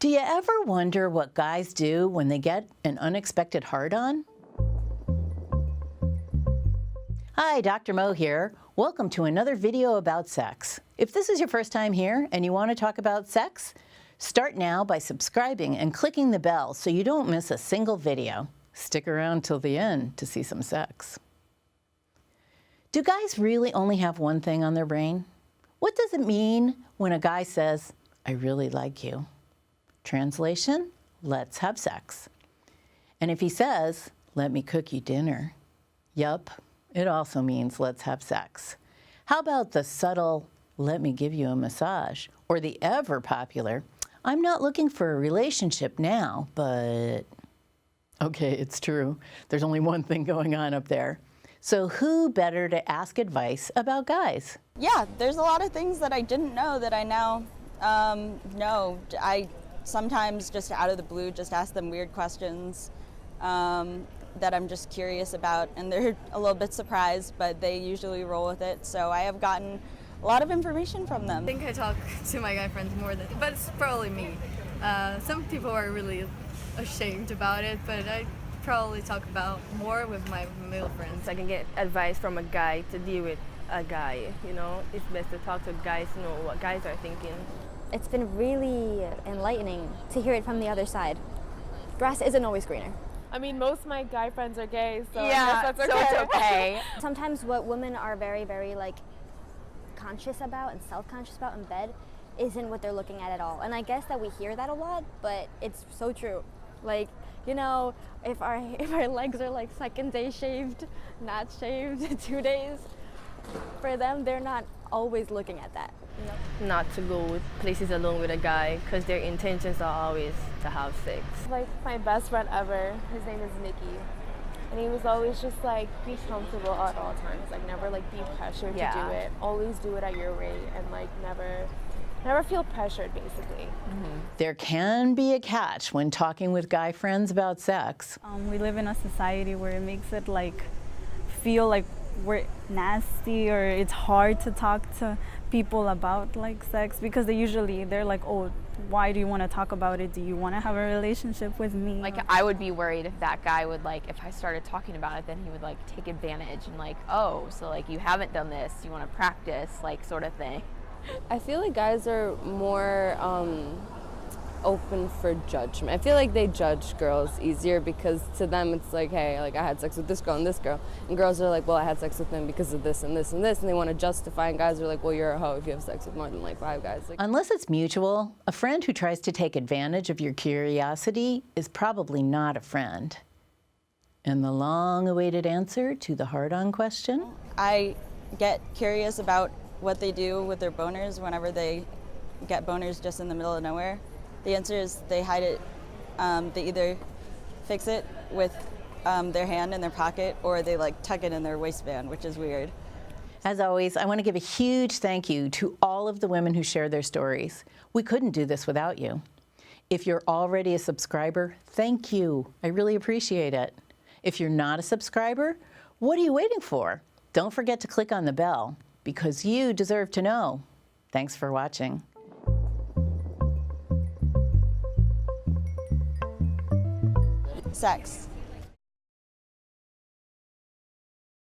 Do you ever wonder what guys do when they get an unexpected hard-on? Hi, Dr. Mo here. Welcome to another video about sex. If this is your first time here and you want to talk about sex, start now by subscribing and clicking the bell so you don't miss a single video. Stick around till the end to see some sex. Do guys really only have one thing on their brain? What does it mean when a guy says, "I really like you"? Translation, let's have sex. And if he says, "Let me cook you dinner," yup, it also means let's have sex. How about the subtle, "Let me give you a massage," or the ever popular, "I'm not looking for a relationship now, but..." Okay, it's true. There's only one thing going on up there. So who better to ask advice about guys? Yeah, there's a lot of things that I didn't know that I now know. I sometimes just out of the blue just ask them weird questions that I'm just curious about, and they're a little bit surprised, but they usually roll with it. So I have gotten a lot of information from them. I think I talk to my guy friends more than, but it's probably me. Some people are really ashamed about it, but I probably talk about more with my male friends. I can get advice from a guy to deal with a guy, you know. It's best to talk to guys to know what guys are thinking. It's been really enlightening to hear it from the other side. Grass isn't always greener. I mean, most of my guy friends are gay, so Yeah, I guess that's so okay. it's okay. Sometimes what women are very, very conscious about and self-conscious about in bed isn't what they're looking at all. And I guess that we hear that a lot, but it's so true. Like, you know, if our legs are like second day shaved, not shaved 2 days, for them, they're not always looking at that. You know? Not to go places alone with a guy because their intentions are always to have sex. Like my best friend ever, his name is Nikki, and he was always just like, be comfortable at all times. Like never like be pressured to do it. Always do it at your rate, and like never feel pressured, basically. There can be a catch when talking with guy friends about sex. We live in a society where it makes it like feel like we're nasty, or it's hard to talk to people about like sex because they're like, "Oh, why do you want to talk about it? Do you want to have a relationship with me?" Like, I would be worried if that guy would, like, if I started talking about it, then he would, like, take advantage and, like, "Oh, so, like, you haven't done this, you want to practice," like, sort of thing. I feel like guys are more open for judgment. I feel like they judge girls easier because to them it's like, hey, like I had sex with this girl and this girl. And girls are like, well, I had sex with them because of this and this and this. And they want to justify. And guys are like, well, you're a hoe if you have sex with more than like 5 guys. Like, Unless it's mutual, a friend who tries to take advantage of your curiosity is probably not a friend. And the long-awaited answer to the hard-on question? I get curious about what they do with their boners whenever they get boners just in the middle of nowhere. The answer is they hide it. They either fix it with their hand in their pocket, or they like tuck it in their waistband, which is weird. As always, I want to give a huge thank you to all of the women who shared their stories. We couldn't do this without you. If you're already a subscriber, thank you. I really appreciate it. If you're not a subscriber, what are you waiting for? Don't forget to click on the bell, because you deserve to know. Thanks for watching. Sex.